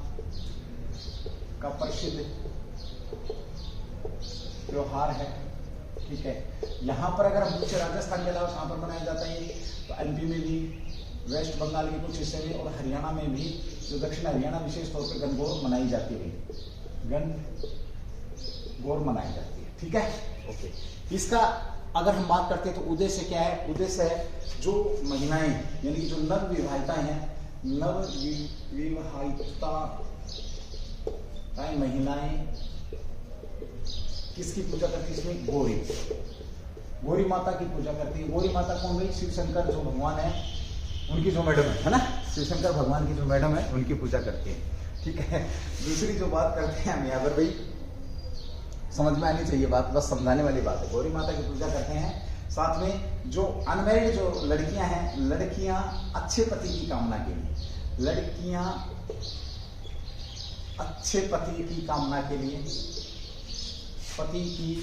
का प्रसिद्ध त्योहार है, ठीक है। यहाँ पर अगर हम पूछे राजस्थान के अलावा कहाँ पर मनाया जाता है, तो एमपी में भी, वेस्ट बंगाल के कुछ हिस्से में और हरियाणा में भी, जो दक्षिण हरियाणा विशेष तौर पर गणगौर मनाई जाती है, गणगौर मनाई जाती है। ठीक है, ओके। इसका अगर हम बात करते हैं तो उद्देश्य क्या है? उद्देश्य है जो महिलाएं यानी कि जो नव विवाहिताएं हैं, नव विवाहिता महिलाएं किसकी पूजा करती है? इसमें गौरी माता की पूजा करती है। गौरी माता कौन भाई? शिव शंकर जो भगवान है उनकी जो मैडम है ना, शिव शंकर भगवान की जो मैडम है उनकी पूजा करती है। ठीक है, दूसरी जो बात करते हैं हम यहाँ पर भाई, समझ में आनी चाहिए बात, बस समझाने वाली बात है। गौरी माता की पूजा करते हैं। साथ में जो अनमैरिड जो लड़कियां हैं, लड़कियां अच्छे पति की कामना के लिए, लड़कियां अच्छे पति की कामना के लिए, पति की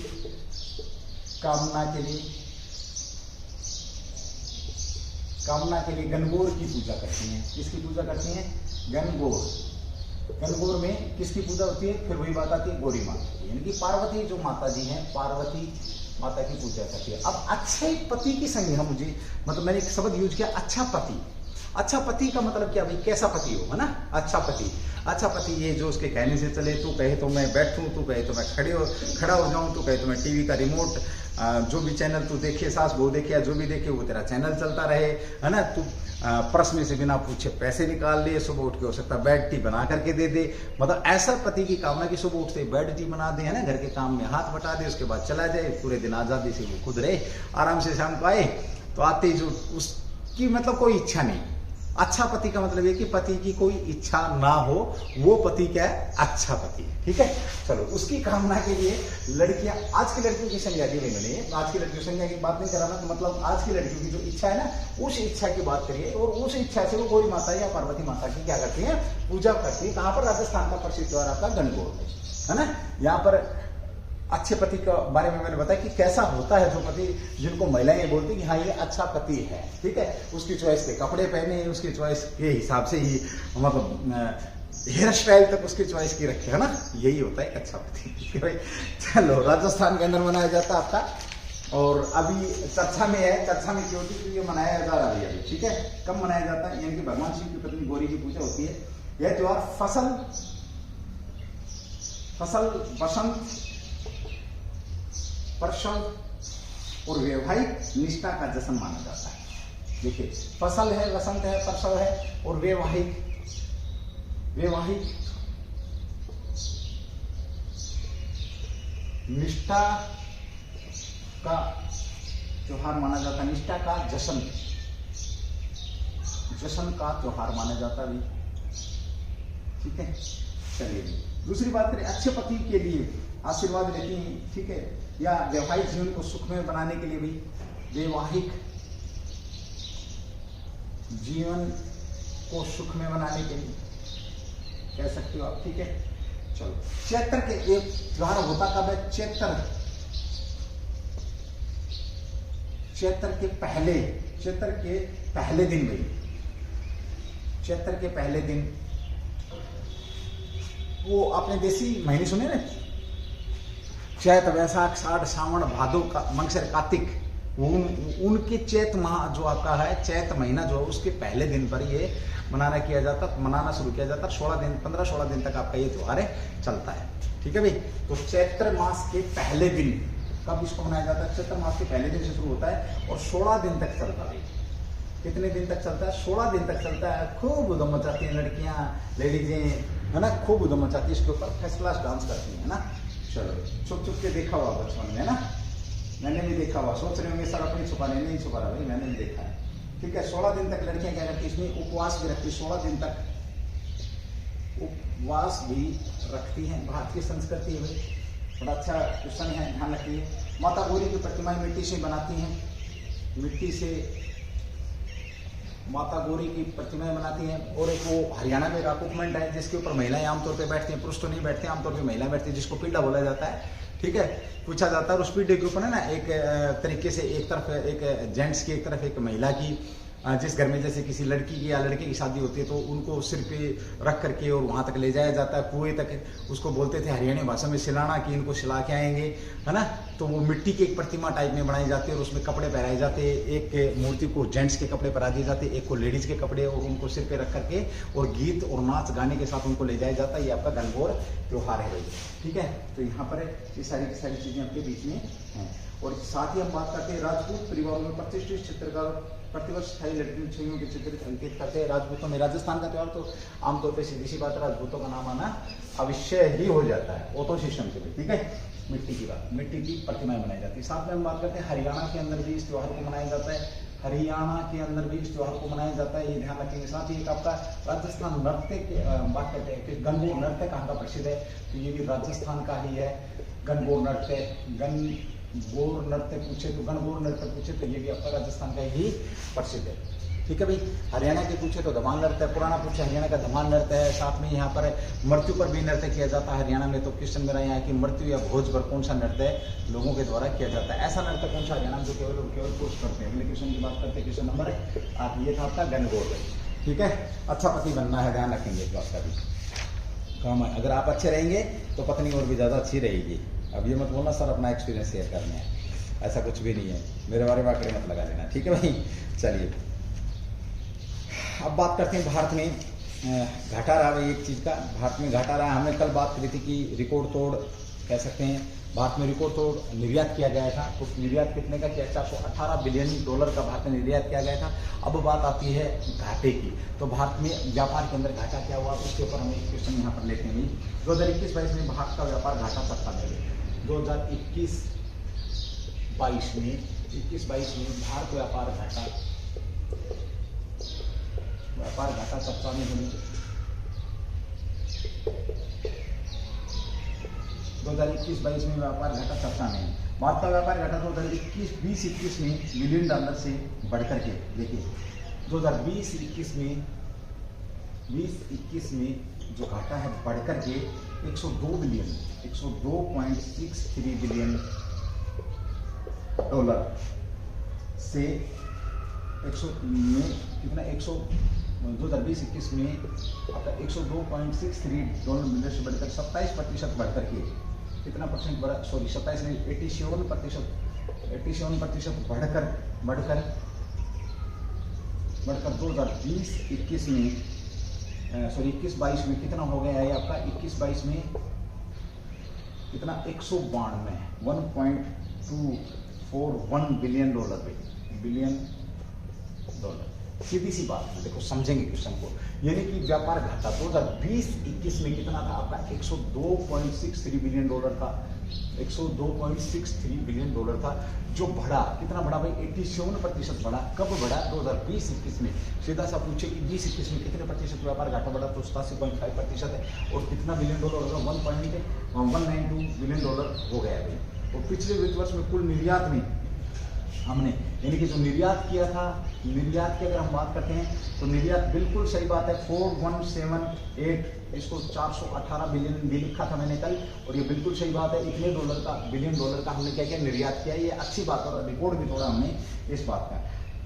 कामना के लिए गणगौर की पूजा करती हैं। किसकी पूजा करती हैं? गणगौर। गणगौर में किसकी पूजा होती है? फिर वही बात आती है गौरी माता की, यानी कि पार्वती जो माता जी हैं, पार्वती माता की पूजा करती है। अब अच्छे पति की संज्ञा मुझे, मतलब मैंने एक शब्द यूज किया, अच्छा पति। अच्छा पति का मतलब क्या भाई? कैसा पति हो, है ना? अच्छा पति। अच्छा पति ये जो उसके कहने से चले, तू कहे तो मैं बैठूं, तू कहे तो मैं खड़ा हो जाऊं, तू कहे तो मैं टीवी का रिमोट, जो भी चैनल तू देखे, सास बहू देखे या जो भी देखे वो तेरा चैनल चलता रहे, है ना? तू पर्स में से बिना पूछे पैसे निकाल लिए, सुबह उठ के हो सकता है बेड टी बना करके दे दे, मतलब ऐसा पति की कामना की सुबह उठते बेड टी बना दे, है ना? घर के काम में हाथ बटा दे, उसके बाद चला जाए, पूरे दिन आजादी से वो खुद रहे, आराम से शाम को आए तो आते ही जो उसकी मतलब कोई इच्छा नहीं। अच्छा पति का मतलब ये कि पति की कोई इच्छा ना हो, वो पति क्या है? अच्छा पति है। ठीक है, चलो उसकी कामना के लिए लड़कियां, आज की लड़कियों की संज्ञा की मैंने, आज की लड़कियों संज्ञा की बात नहीं कराना, तो मतलब आज की लड़कियों की जो इच्छा है ना, उस इच्छा की बात करिए, और उस इच्छा से वो गौरी माता या पार्वती माता की क्या करती है? पूजा करती है। कहां पर? राजस्थान का प्रसिद्ध त्योहार आपका गणगौर है ना। यहाँ पर अच्छे पति के बारे में मैंने बताया कि कैसा होता है जो पति, जिनको महिलाएं बोलती कि हाँ ये अच्छा पति है। ठीक है, उसकी चॉइस के कपड़े पहने, उसकी चॉइस के हिसाब से ही मतलब हेयर स्टाइल तक उसकी चॉइस की रखे, है ना? यही होता है अच्छा पति। भाई चलो, राजस्थान के अंदर मनाया जाता है आपका, और अभी चर्चा में है। चर्चा में क्यों? क्योंकि ये मनाया जा रहा है अभी। ठीक है, कब मनाया जाता है? यानी कि भगवान शिव की पत्नी गौरी की पूजा होती है। यह त्योहार फसल, बसंत, प्रसव और वैवाहिक निष्ठा का जश्न माना जाता है। देखिए, फसल है, वसंत है, प्रसव है और वैवाहिक निष्ठा का त्योहार माना जाता है। निष्ठा का जश्न का त्योहार माना जाता है। ठीक है, चलिए दूसरी बात करें, अच्छे पति के लिए आशीर्वाद लेती हैं। ठीक है, या वैवाहिक जीवन को सुखमय बनाने के लिए भी, वैवाहिक जीवन को सुखमय बनाने के लिए कह सकते हो आप। ठीक है, चलो चैत्र के एक त्योहार होता कब है? चैत्र के पहले दिन भाई, चैत्र के पहले दिन वो आपने देसी महीने सुने ना, चैत, वैशाख, साठ, सावन, भादो, मंगसर, कार्तिक, उनके चैत माह जो आपका है, चैत महीना जो है, उसके पहले दिन पर ये मनाना शुरू किया जाता है। 15-16 दिन तक आपका ये त्योहार है चलता है। ठीक है भाई, तो चैत्र मास के पहले दिन कब इसको मनाया जाता है? चैत्र मास के पहले दिन से शुरू होता है और 16 दिन तक चलता है। कितने दिन तक चलता है? 16 दिन तक चलता है। खूब उधम मचाती हैं लड़कियां, लेडीजें, है ना? खूब उधम मचाती है, इसके ऊपर फर्स्ट क्लास डांस करती है ना। चलो, छुप के देखा हुआ बचपन में ना, मैंने भी देखा हुआ। सोच रहे होंगे सर अपनी छुपा नहीं छुपा रहा, भाई मैंने भी देखा है। ठीक है, 16 दिन तक लड़कियां क्या करती है? इसमें उपवास भी रखती है। 16 दिन तक उपवास भी रखती हैं। भारतीय संस्कृति है भाई, बड़ा अच्छा क्वेश्चन है, ध्यान रखिए। माता गौरी की प्रतिमाएं मिट्टी से बनाती हैं, मिट्टी से माता गौरी की प्रतिमाएं बनाती हैं। और एक वो हरियाणा में राकुकमेंट है जिसके ऊपर महिलाएं आमतौर पे बैठती हैं, पुरुष तो नहीं बैठते, आमतौर पे महिलाएं बैठती हैं, जिसको पीढ़ा बोला जाता है। ठीक है, पूछा जाता है, और उस पीढ़े के ऊपर है ना एक तरीके से एक तरफ एक जेंट्स की, एक तरफ एक महिला की जिस घर में जैसे किसी लड़की की या लड़के की शादी होती है तो उनको सिर पे रख करके और वहाँ तक ले जाया जाता है, कुएं तक। उसको बोलते थे हरियाणवी भाषा में सिलाना, कि इनको सिला के आएंगे, है ना। तो वो मिट्टी की एक प्रतिमा टाइप में बनाई जाती है और उसमें कपड़े पहनाए जाते हैं। एक मूर्ति को जेंट्स के कपड़े पहना दिए जाते, एक को लेडीज के कपड़े, और उनको सिर पे रख करके और गीत और नाच गाने के साथ उनको ले जाया जाता है। ये आपका गणगौर त्योहार है भाई, ठीक है। तो यहाँ पर ये सारी की सारी चीजें आपके बीच में हैं। और साथ ही हम बात करते हैं राजपूत परिवारों में प्रतिष्ठित चित्रकार प्रतिवर्ष स्थायी लड़कियों छवियों के चित्र अंकित करते हैं। राजपूतों में राजस्थान का त्यौहार तो आमतौर पर सीधी सी बात है, राजपूतों का नाम आना अवश्य ही हो जाता है ऑटो सिस्टम से भी, ठीक है। मिट्टी की बात, मिट्टी की प्रतिमाएं बनाई जाती है। साथ में हम बात करते हैं हरियाणा के अंदर भी इस त्योहार को मनाया जाता है। हरियाणा के अंदर भी इस त्योहार को मनाया जाता है, ये ध्यान रखेंगे। साथ ही एक आपका राजस्थान नृत्य की बात करते हैं कि गणगौर नृत्य कहाँ का प्रसिद्ध है, तो ये भी राजस्थान का ही है। गणगौर नृत्य, गणगौर नृत्य पूछे तो गणगौर नृत्य पूछे तो ये भी आपका राजस्थान का ही प्रसिद्ध है, ठीक है भाई। हरियाणा के पूछे तो धमाल नृत्य है, पुराना पूछे हरियाणा का धमाल नृत्य है। साथ में यहाँ पर मृत्यु पर भी नृत्य किया जाता है हरियाणा में। तो क्वेश्चन मेरा यहाँ कि मृत्यु या भोज पर कौन सा नृत्य लोगों के द्वारा किया जाता है, ऐसा नृत्य कौन सा हरियाणा में जो केवल पुरुष करते हैं। अगले क्वेश्चन की बात करते हैं, क्वेश्चन नंबर 8, ये था आपका गणगौर, ठीक है। अच्छा पति बनना है, ध्यान रखेंगे इस बात का भी काम है। अगर आप अच्छे रहेंगे तो पत्नी और भी ज़्यादा अच्छी रहेगी। अब ये मत बोलना सर अपना एक्सपीरियंस शेयर करने हैं, ऐसा कुछ भी नहीं है, मेरे बारे में आंकड़े मत लगा लेना, ठीक है भाई। चलिए अब बात करते हैं भारत में घाटा रहा भाई एक चीज़ का, भारत में घाटा रहा। हमने कल बात करी थी कि रिकॉर्ड तोड़ कह सकते हैं, भारत में रिकॉर्ड तोड़ निर्यात किया गया था। उस निर्यात कितने का किया, 418 बिलियन डॉलर का भारत में निर्यात किया गया था। अब बात आती है घाटे की, तो भारत में व्यापार के अंदर घाटा क्या हुआ उसके ऊपर हम एक क्वेश्चन यहाँ पर लेते हैं। 2021-22 में भारत का व्यापार घाटा सबका दे 2021-22 में 21-22 में भारत व्यापार घाटा सबका में होनी 2021-22 में व्यापार घाटा सबका में। भारत का व्यापार घाटा 2020-21 में बिलियन डॉलर से बढ़कर के, देखिए 2020-21 में जो घाटा है बढ़कर के 102.63 बिलियन डॉलर से 2020-21 में आपका 102.63 डॉलर मिलियन से बढ़कर 27% बढ़कर के कितना परसेंट बढ़ा, सॉरी 27 नहीं 87% बढ़कर 2020-21 में सॉरी 21-22 में कितना हो गया है आपका 21-22 में कितना 141 बिलियन डॉलर। सीधी सी बात है, देखो समझेंगे क्वेश्चन को, यानी कि व्यापार घाटा 2020-21 में कितना था आपका 102.63 बिलियन डॉलर था, 102.63 बिलियन डॉलर था, जो बढ़ा कितना बढ़ा भाई 87% बढ़ा। कब बढ़ा 2020-21 में। सीधा सा पूछे कि 20-21 में कितने प्रतिशत व्यापार घाटा बढ़ा, तो 87.5% है। और कितना बिलियन डॉलर होगा 1.192 बिलियन डॉलर हो गया भाई। और पिछले वित्त वर्ष में कुल निर्यात में हमने यानी कि जो निर्यात किया था, निर्यात की अगर हम बात करते हैं तो निर्यात बिल्कुल सही बात है 4178, इसको 418 बिलियन भी लिखा था मैंने कल, और ये बिल्कुल सही बात है। इतने डॉलर का बिलियन डॉलर का हमने क्या किया निर्यात किया, ये अच्छी बात है। और रिकॉर्ड भी थोड़ा हमने इस बात का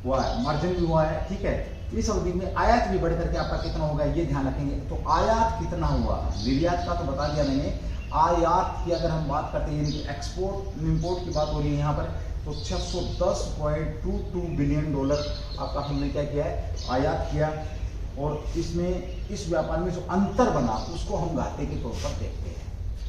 हुआ है, मार्जिन भी हुआ है, ठीक है। इस अवधि में आयात भी बढ़ करके आपका कितना होगा ये ध्यान रखेंगे। तो आयात कितना हुआ, निर्यात का तो बता दिया मैंने, आयात की अगर हम बात करते हैं यानी कि एक्सपोर्ट इम्पोर्ट की बात हो रही है यहाँ पर, तो 610.22 बिलियन डॉलर आपका हमने क्या किया है आयात किया। और इसमें इस व्यापार में जो अंतर बना उसको हम घाटे के तौर पर देखते हैं।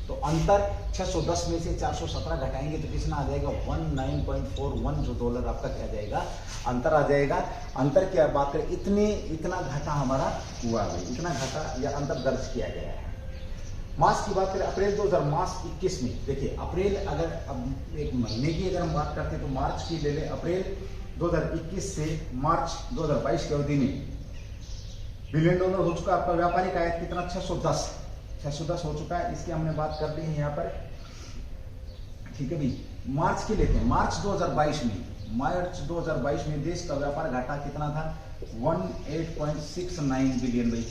तो अंतर 610 में से 417 घटाएंगे तो कितना आ जाएगा 19.41 जो डॉलर आपका क्या जाएगा अंतर आ जाएगा। अंतर की बात करें इतना घाटा हमारा हुआ है, इतना घाटा या अंतर दर्ज किया गया है। मास की बात करें अप्रैल 2021 में, देखिए अप्रैल अगर अब एक महीने की अगर हम बात करते हैं तो मार्च की ले लें, अप्रैल 2021 से मार्च 2022 की अवधि में बिलियन डॉलर हो चुका आपका व्यापारिक आयात कितना 610 हो चुका है। इसकी हमने बात कर ली है यहाँ पर, ठीक है भाई। मार्च की लेते हैं, मार्च 2022 में देश का व्यापार घाटा कितना था 18.69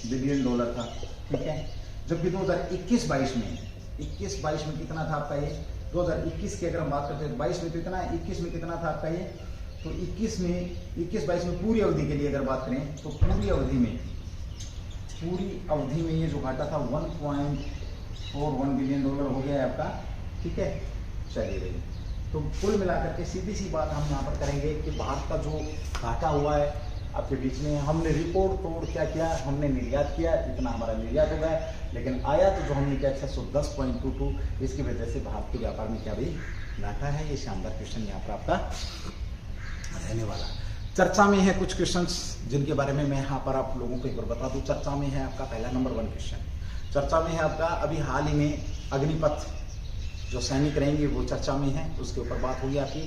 बिलियन डॉलर था, ठीक है। जबकि 2021-22 में कितना था आपका ये 2021 की अगर हम बात करते हैं 22 में तो इतना 21 में कितना था आपका ये तो 21-22 में पूरी अवधि के लिए अगर बात करें तो पूरी अवधि में ये जो घाटा था $1.41 बिलियन हो गया है आपका, ठीक है। चलिए भाई, तो कुल मिलाकर के सीधी सी बात हम यहाँ पर करेंगे कि भारत का जो घाटा हुआ है आपके बीच में, हमने रिपोर्ट तोड़ क्या किया, हमने निर्यात किया, इतना हमारा निर्यात हो गया, लेकिन आयात तो जो हमने किया 610.22, इसकी वजह से भारत के व्यापार में क्या भी घाटा है। ये शानदार क्वेश्चन यहाँ पर आपका रहने वाला। चर्चा में है कुछ क्वेश्चंस जिनके बारे में मैं यहाँ पर आप लोगों को एक बार बता दूं। चर्चा में है आपका पहला नंबर 1 क्वेश्चन, चर्चा में है आपका अभी हाल ही में अग्निपथ जो सैनिक रहेंगे वो चर्चा में है, उसके ऊपर बात होगी आपकी।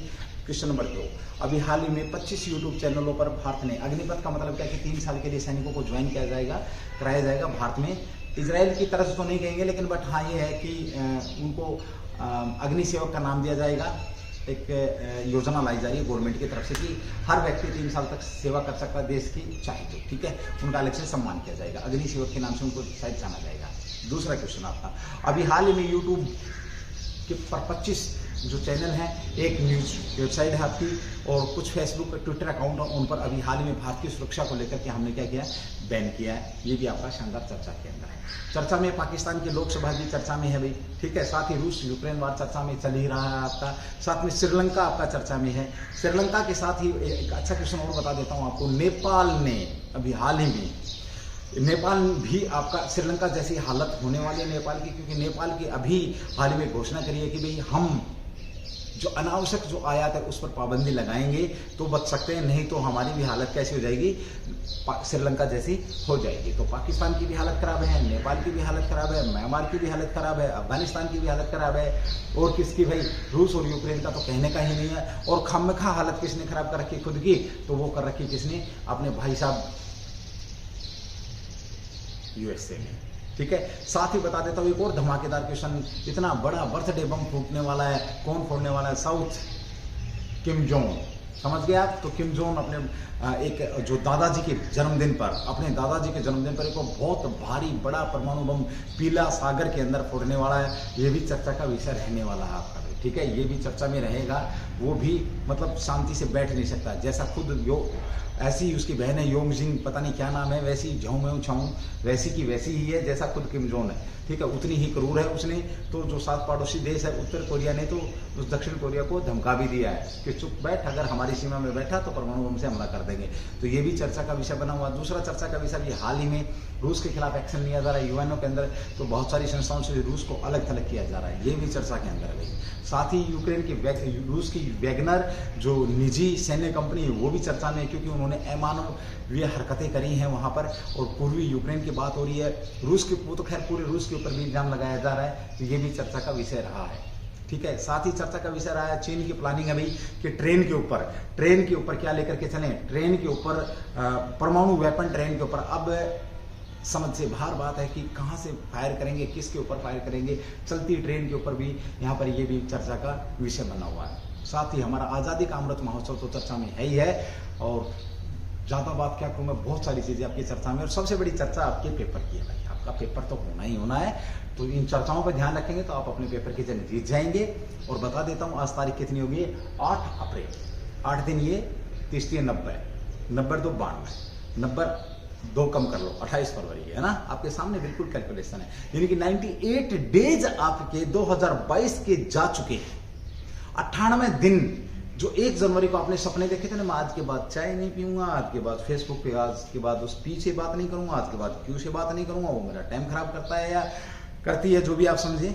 क्वेश्चन नंबर 2, अभी हाल ही में 25 यूट्यूब चैनलों पर भारत ने, अग्निपथ का मतलब क्या कि 3 साल के लिए सैनिकों को ज्वाइन कराया जाएगा भारत में। इजराइल की तरफ तो नहीं कहेंगे, लेकिन बट हाँ ये है कि उनको अग्निसेवक का नाम दिया जाएगा। एक योजना लाई जा रही है गवर्नमेंट की तरफ से कि हर व्यक्ति 3 साल तक सेवा कर सकता है देश की, चाहे तो, ठीक है, उनका अलग से सम्मान किया जाएगा, अग्निसेवक के नाम से उनको शायद जाना जाएगा। दूसरा क्वेश्चन आपका, अभी हाल ही में यूट्यूब के पर 25 जो चैनल हैं, एक न्यूज वेबसाइट है आपकी और कुछ फेसबुक ट्विटर अकाउंट, उन पर अभी हाल ही में भारत की सुरक्षा को लेकर के हमने क्या किया, बैन किया है। ये भी आपका शानदार चर्चा के अंदर है। चर्चा में पाकिस्तान की लोकसभा भी चर्चा में है भाई, ठीक है, साथ ही रूस यूक्रेन वार चर्चा में चल ही रहा है आपका, साथ में श्रीलंका आपका चर्चा में है। श्रीलंका के साथ ही एक अच्छा क्वेश्चन और बता देता हूँ आपको, नेपाल ने अभी हाल ही में, नेपाल भी आपका श्रीलंका जैसी हालत होने वाली है नेपाल की, क्योंकि नेपाल की अभी हाल ही में घोषणा करी है कि भाई हम जो अनावश्यक जो आयात है उस पर पाबंदी लगाएंगे तो बच सकते हैं, नहीं तो हमारी भी हालत कैसी हो जाएगी, श्रीलंका जैसी हो जाएगी। तो पाकिस्तान की भी हालत खराब है, नेपाल की भी हालत खराब है, म्यांमार की भी हालत खराब है, अफगानिस्तान की भी हालत खराब है, और किसकी भाई, रूस और यूक्रेन का तो कहने का ही नहीं है। और खामखा हालत किसने खराब कर रखी खुद की, तो वो कर रखी किसने, अपने भाई साहब यूएसए में, ठीक है। साथ ही बता देता हूँ एक और धमाकेदार क्वेश्चन, इतना बड़ा बर्थडे बम फूटने वाला है, कौन फोड़ने वाला है, साउथ किम जोंग, समझ गए आप। तो किम जोंग अपने एक जो दादाजी के जन्मदिन पर, अपने दादाजी के जन्मदिन पर एक बहुत भारी बड़ा परमाणु बम पीला सागर के अंदर फोड़ने वाला है। ये भी चर्चा का विषय रहने वाला है आपका, ठीक है, ये भी चर्चा में रहेगा। वो भी मतलब शांति से बैठ नहीं सकता, जैसा खुद ऐसी उसकी बहन है योंगजिंग, पता नहीं क्या नाम है, वैसी झाऊ छाऊ वैसी की वैसी ही है जैसा खुद किम जोंग है, ठीक है, उतनी ही क्रूर है उसने। तो जो साथ पड़ोसी देश है उत्तर कोरिया ने तो उस दक्षिण कोरिया को धमका भी दिया है कि चुप बैठ, अगर हमारी सीमा में बैठा तो परमाणु बम से हमला कर देंगे। तो ये भी चर्चा का विषय बना हुआ। दूसरा चर्चा का विषय भी हाल ही में रूस के खिलाफ एक्शन लिया जा रहा है यूएनओ के अंदर, तो बहुत सारी संस्थाओं से रूस को अलग थलग किया जा रहा है, ये भी चर्चा के अंदर है। साथ ही यूक्रेन की रूस की वैगनर जो निजी सैन्य कंपनी है वो भी चर्चा में है, क्योंकि उन्होंने अमानवीय हरकतें करी हैं वहाँ पर, और पूर्वी यूक्रेन की बात हो रही है, रूस के, वो तो खैर पूरे रूस के ऊपर भी इल्जाम लगाया जा रहा है, तो ये भी चर्चा का विषय रहा है, ठीक है। साथ ही चर्चा का विषय रहा है चीन की प्लानिंग अभी कि ट्रेन के ऊपर क्या लेकर के चलें, ट्रेन के ऊपर परमाणु वेपन, ट्रेन के ऊपर। अब समझ से बाहर बात है कि कहाँ से फायर करेंगे, किसके ऊपर फायर करेंगे, चलती ट्रेन के ऊपर भी यहाँ पर ये भी चर्चा का विषय बना हुआ है। साथ ही हमारा आज़ादी का अमृत महोत्सव तो चर्चा में है ही है, और ज़्यादा बात क्या करूँ मैं, बहुत सारी चीज़ें आपकी चर्चा में, और सबसे बड़ी चर्चा आपके पेपर की है भाई, आपका पेपर तो होना ही होना है। तो इन चर्चाओं पर ध्यान रखेंगे तो आप अपने पेपर के जन जीत जाएंगे। और बता देता हूँ आज तारीख कितनी होगी, 8 अप्रैल, 8 दिन ये, 30 90, 90 2 92, नंबर 2 कम कर लो, 28 फरवरी है ना, आपके सामने बिल्कुल कैलकुलेशन है, यानी कि 98 डेज आपके 2022 के जा चुके हैं। 98 दिन, जो 1 जनवरी को आपने सपने देखे थे ना, मैं आज के बाद चाय नहीं पीऊंगा, आज के बाद फेसबुक पे, आज के बाद उस पी से बात नहीं करूंगा, आज के बाद क्यू से बात नहीं करूंगा, वो मेरा टाइम खराब करता है या करती है, जो भी आप समझे।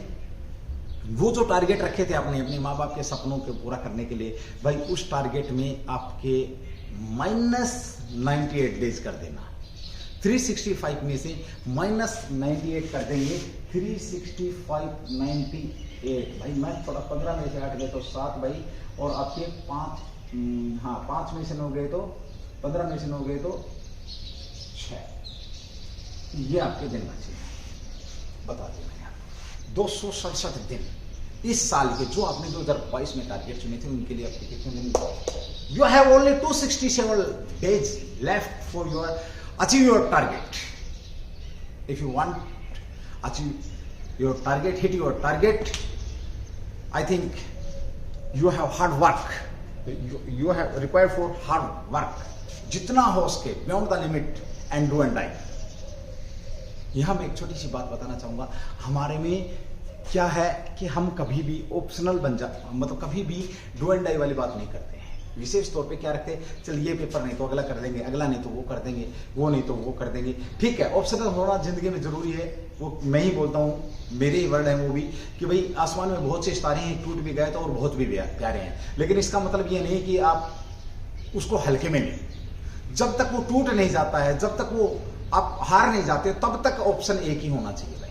वो जो टारगेट रखे थे आपने अपने माँ बाप के सपनों को पूरा करने के लिए, भाई उस टारगेट में आपके -98 डेज कर देना। 365 में से -98 कर देंगे, 365 98, भाई मैं थोड़ा 15 में से 8 गए तो 7 भाई, और आपके 5 में से 9 गए तो 15 में से 9 गए तो 6, ये आपके दिन बचे। बता दें मैंने आपको 267 दिन इस साल के, जो आपने 2022 में टारगेट चुने थे उनके लिए आपके कितने दिन, you have only 267 days left for your achieve your target. If you want achieve your target, hit your target, I think you have hard work you have required for hard work, जितना हो उसके beyond the limit and do and die. यहां मैं एक छोटी सी बात बताना चाहूंगा, हमारे में क्या है कि हम कभी भी ऑप्शनल मतलब कभी भी डू एंड डाई वाली बात नहीं करते हैं। विशेष तौर पे क्या रखते हैं, चल ये पेपर नहीं तो अगला कर देंगे, अगला नहीं तो वो कर देंगे, वो नहीं तो वो कर देंगे। ठीक है, ऑप्शनल होना जिंदगी में जरूरी है, वो मैं ही बोलता हूँ, मेरे ही वर्ड है वो भी, कि भाई आसमान में बहुत से सितारे हैं, टूट भी गए तो और बहुत भी प्यारे हैं, लेकिन इसका मतलब ये नहीं कि आप उसको हल्के में लें। जब तक वो टूट नहीं जाता है, जब तक वो आप हार नहीं जाते, तब तक ऑप्शन एक ही होना चाहिए भाई।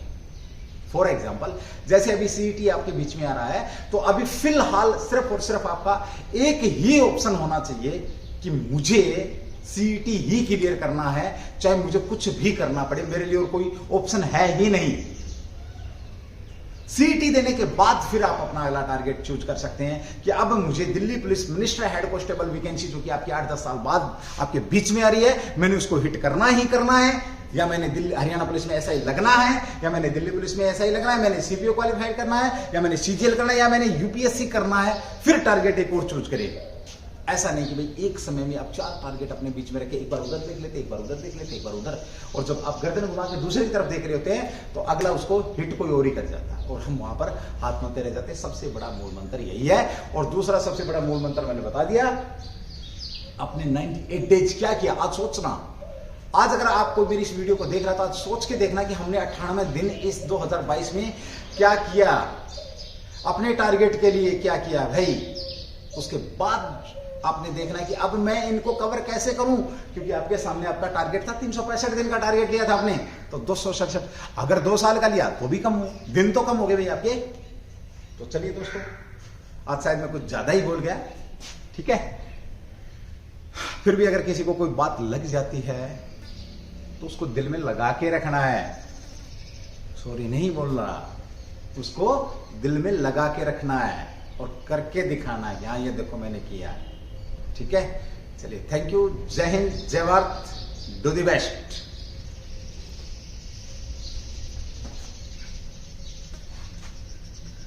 फॉर एग्जाम्पल, जैसे अभी सीईटी आपके बीच में आ रहा है, तो अभी फिलहाल सिर्फ और सिर्फ आपका एक ही ऑप्शन होना चाहिए कि मुझे सीईटी ही क्लियर करना है, चाहे मुझे कुछ भी करना पड़े, मेरे लिए और कोई ऑप्शन है ही नहीं। सीईटी देने के बाद फिर आप अपना अगला टारगेट चूज कर सकते हैं कि अब मुझे Delhi police minister head constable vacancy, जो कि आपकी 8-10 साल बाद आपके बीच में आ रही है, मैंने उसको हिट करना ही करना है, या मैंने दिल्ली हरियाणा पुलिस में ऐसा ही लगना है, या मैंने दिल्ली पुलिस में ऐसा ही लगना है, मैंने सीपीओ क्वालिफाइड करना है, या मैंने सीजीएल करना है, या मैंने यूपीएससी करना है। फिर टारगेट एक और चूज करिए। ऐसा नहीं कि भाई एक समय में आप 4 टारगेट अपने बीच में रखे, एक बार उधर देख लेते, एक बार उधर देख लेते, एक बार उधर, और जब आप गर्दन घुमा के दूसरी तरफ देख रहे होते हैं तो अगला उसको हिट कोई और ही कर जाता है और हम वहां पर हाथ मारते रह जाते हैं। सबसे बड़ा मूल मंत्र यही है। और दूसरा सबसे बड़ा मूल मंत्र मैंने बता दिया, अपने 98 डेज क्या किया आज सोचना। आज अगर आपको मेरी इस वीडियो को देख रहा था, आज सोच के देखना कि हमने 98 दिन इस 2022 में क्या किया, अपने टारगेट के लिए क्या किया भाई। उसके बाद आपने देखना है कि अब मैं इनको कवर कैसे करूं, क्योंकि आपके सामने आपका टारगेट था 365 दिन का टारगेट लिया था आपने, तो 267, अगर 2 साल का लिया तो भी कम हो, दिन तो कम हो गए भाई आपके। तो चलिए दोस्तों, आज शायद मैं कुछ ज्यादा ही बोल गया, ठीक है, फिर भी अगर किसी को कोई बात लग जाती है तो उसको दिल में लगा के रखना है, सॉरी नहीं बोल रहा, उसको दिल में लगा के रखना है और करके दिखाना है, यहां ये देखो मैंने किया है। ठीक है, चलिए, थैंक यू, जय हिंद, जय भारत, डू द बेस्ट।